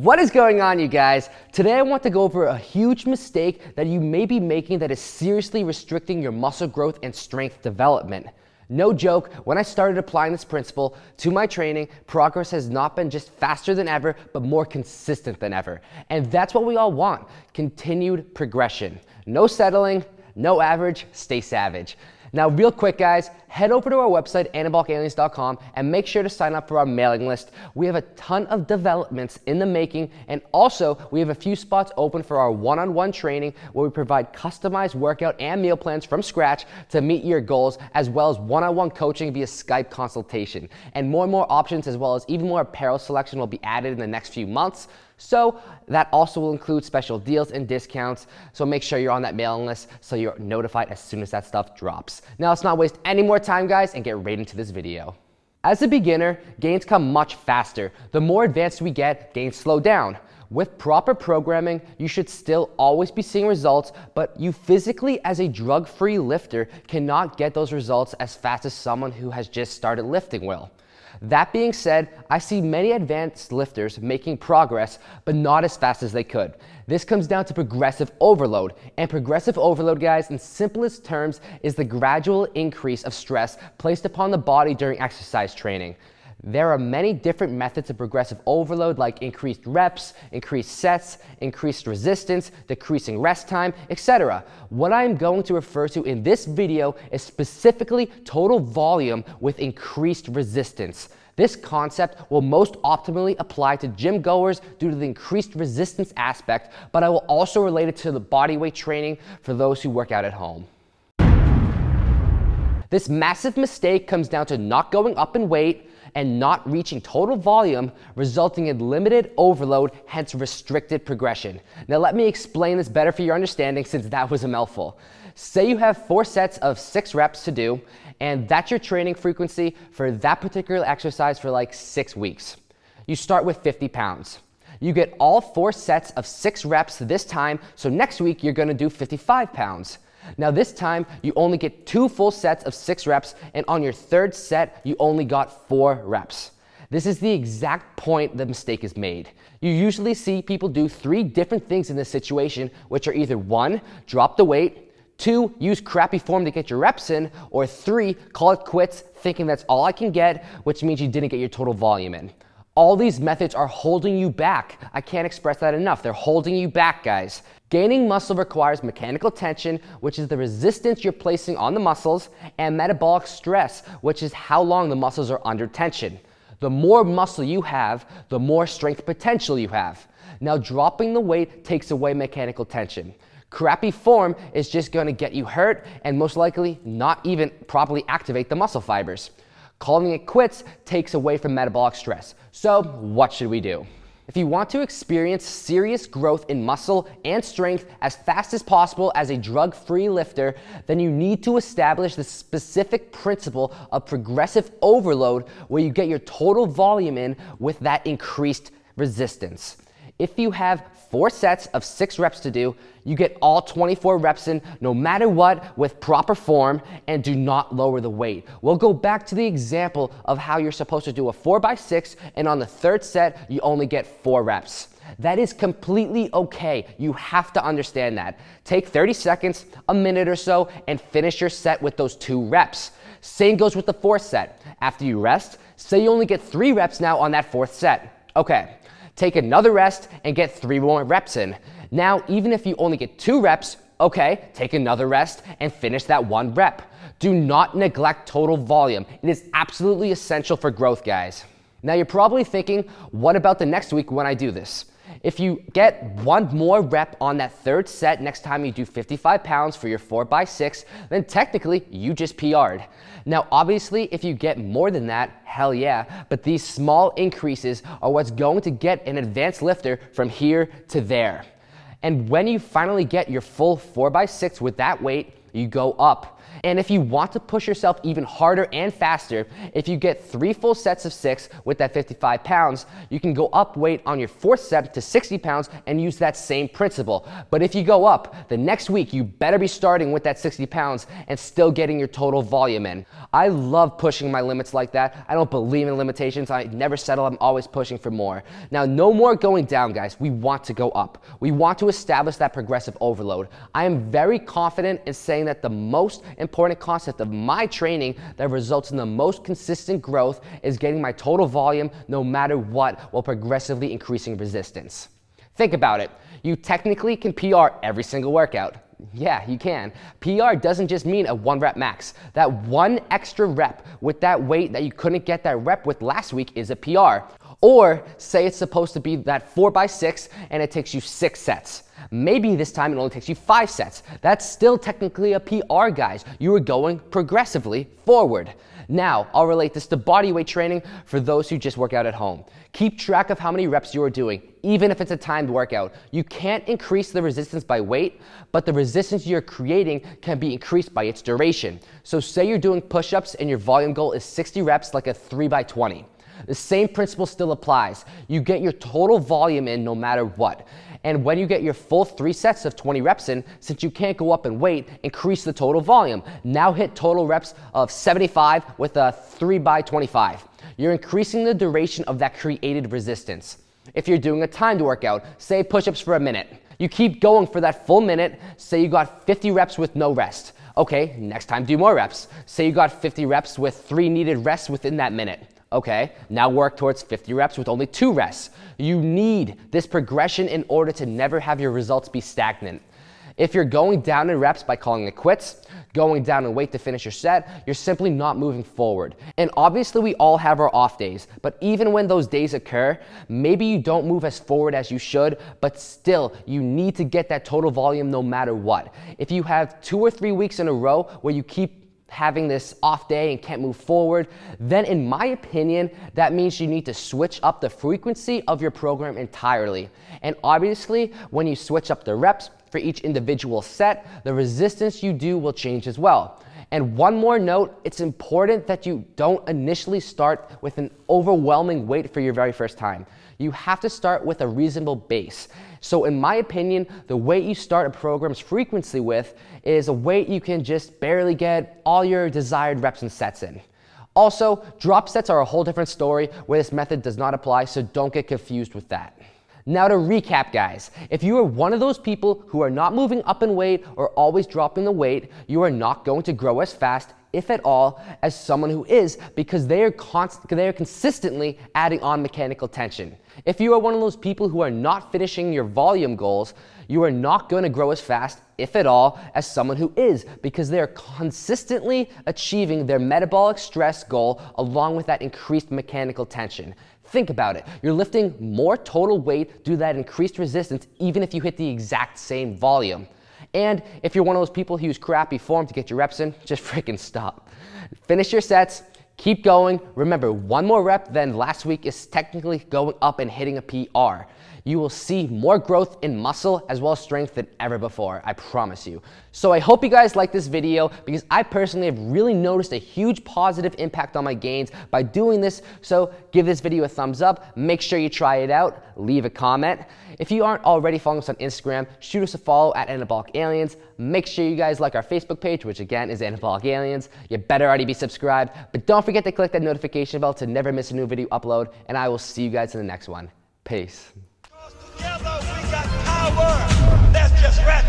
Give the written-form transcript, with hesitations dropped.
What is going on, you guys? Today I want to go over a huge mistake that you may be making that is seriously restricting your muscle growth and strength development. No joke, when I started applying this principle to my training, progress has not been just faster than ever, but more consistent than ever. And that's what we all want, continued progression. No settling, no average, stay savage. Now, real quick, guys, head over to our website, anabolicaliens.com, and make sure to sign up for our mailing list. We have a ton of developments in the making, and also we have a few spots open for our one-on-one training where we provide customized workout and meal plans from scratch to meet your goals, as well as one-on-one coaching via Skype consultation. And more options, as well as even more apparel selection, will be added in the next few months. So that also will include special deals and discounts. So make sure you're on that mailing list so you're notified as soon as that stuff drops. Now let's not waste any more time, guys, and get right into this video. As a beginner, gains come much faster. The more advanced we get, gains slow down. With proper programming, you should still always be seeing results, but you physically, as a drug-free lifter, cannot get those results as fast as someone who has just started lifting will. That being said, I see many advanced lifters making progress, but not as fast as they could. This comes down to progressive overload. And progressive overload, guys, in simplest terms, is the gradual increase of stress placed upon the body during exercise training. There are many different methods of progressive overload, like increased reps, increased sets, increased resistance, decreasing rest time, etc. What I am going to refer to in this video is specifically total volume with increased resistance. This concept will most optimally apply to gym goers due to the increased resistance aspect, but I will also relate it to the bodyweight training for those who work out at home. This massive mistake comes down to not going up in weight and not reaching total volume, resulting in limited overload, hence restricted progression. Now let me explain this better for your understanding, since that was a mouthful. Say you have 4 sets of 6 reps to do, and that's your training frequency for that particular exercise for like 6 weeks. You start with 50 pounds. You get all 4 sets of 6 reps this time, so next week you're gonna do 55 pounds. Now this time, you only get 2 full sets of 6 reps, and on your 3rd set, you only got 4 reps. This is the exact point the mistake is made. You usually see people do 3 different things in this situation, which are either 1, drop the weight, 2, use crappy form to get your reps in, or 3, call it quits, thinking that's all I can get, which means you didn't get your total volume in. All these methods are holding you back. I can't express that enough. They're holding you back, guys. Gaining muscle requires mechanical tension, which is the resistance you're placing on the muscles, and metabolic stress, which is how long the muscles are under tension. The more muscle you have, the more strength potential you have. Now, dropping the weight takes away mechanical tension. Crappy form is just going to get you hurt and most likely not even properly activate the muscle fibers. Calling it quits takes away from metabolic stress. So what should we do? If you want to experience serious growth in muscle and strength as fast as possible as a drug-free lifter, then you need to establish the specific principle of progressive overload where you get your total volume in with that increased resistance. If you have 4 sets of 6 reps to do, you get all 24 reps in no matter what with proper form, and do not lower the weight. We'll go back to the example of how you're supposed to do a 4x6 and on the 3rd set you only get 4 reps. That is completely okay. You have to understand that. Take 30 seconds, a minute or so, and finish your set with those 2 reps. Same goes with the 4th set. After you rest, say you only get 3 reps now on that 4th set. Okay. Take another rest and get 3 more reps in. Now, even if you only get 2 reps, okay, take another rest and finish that 1 rep. Do not neglect total volume. It is absolutely essential for growth, guys. Now, you're probably thinking, what about the next week when I do this? If you get 1 more rep on that 3rd set next time you do 55 pounds for your 4x6, then technically you just PR'd. Now, obviously, if you get more than that, hell yeah, but these small increases are what's going to get an advanced lifter from here to there. And when you finally get your full 4x6 with that weight, you go up. And if you want to push yourself even harder and faster, if you get 3 full sets of 6 with that 55 pounds, you can go up weight on your 4th set to 60 pounds and use that same principle. But if you go up, the next week you better be starting with that 60 pounds and still getting your total volume in. I love pushing my limits like that. I don't believe in limitations. I never settle. I'm always pushing for more. Now, no more going down, guys. We want to go up. We want to establish that progressive overload. I am very confident in saying that the most important concept of my training that results in the most consistent growth is getting my total volume no matter what, while progressively increasing resistance. Think about it. You technically can PR every single workout. Yeah, you can. PR doesn't just mean a 1 rep max. That 1 extra rep with that weight that you couldn't get that rep with last week is a PR. Or say it's supposed to be that 4x6 and it takes you 6 sets. Maybe this time it only takes you 5 sets. That's still technically a PR, guys. You are going progressively forward. Now, I'll relate this to bodyweight training for those who just work out at home. Keep track of how many reps you are doing, even if it's a timed workout. You can't increase the resistance by weight, but the resistance you're creating can be increased by its duration. So say you're doing push-ups and your volume goal is 60 reps, like a 3x20. The same principle still applies. You get your total volume in no matter what. And when you get your full 3 sets of 20 reps in, since you can't go up in weight, increase the total volume. Now hit total reps of 75 with a 3x25. You're increasing the duration of that created resistance. If you're doing a timed workout, say push-ups for a minute, you keep going for that full minute. Say you got 50 reps with no rest. Okay, next time do more reps. Say you got 50 reps with 3 needed rests within that minute. Okay, now work towards 50 reps with only 2 rests. You need this progression in order to never have your results be stagnant. If you're going down in reps by calling it quits, going down in weight to finish your set, you're simply not moving forward. And obviously we all have our off days, but even when those days occur, maybe you don't move as forward as you should, but still you need to get that total volume no matter what. If you have 2 or 3 weeks in a row where you keep having this off day and can't move forward, then in my opinion, that means you need to switch up the frequency of your program entirely. And obviously, when you switch up the reps for each individual set, the resistance you do will change as well. And one more note, it's important that you don't initially start with an overwhelming weight for your very first time. You have to start with a reasonable base. So in my opinion, the weight you start a program's frequency with is a weight you can just barely get all your desired reps and sets in. Also, drop sets are a whole different story where this method does not apply, so don't get confused with that. Now to recap, guys, if you are one of those people who are not moving up in weight or always dropping the weight, you are not going to grow as fast, if at all, as someone who is, because they are consistently adding on mechanical tension. If you are one of those people who are not finishing your volume goals, you are not going to grow as fast, if at all, as someone who is, because they are consistently achieving their metabolic stress goal along with that increased mechanical tension. Think about it. You're lifting more total weight due to that increased resistance, even if you hit the exact same volume. And if you're one of those people who use crappy form to get your reps in, just freaking stop. Finish your sets, keep going. Remember, 1 more rep than last week is technically going up and hitting a PR. You will see more growth in muscle as well as strength than ever before, I promise you. So I hope you guys like this video, because I personally have really noticed a huge positive impact on my gains by doing this. So give this video a thumbs up, make sure you try it out, leave a comment. If you aren't already following us on Instagram, shoot us a follow at Anabolic Aliens. Make sure you guys like our Facebook page, which again is Anabolic Aliens. You better already be subscribed, but don't forget to click that notification bell to never miss a new video upload, and I will see you guys in the next one. Peace. Together we got power. Let's just rap.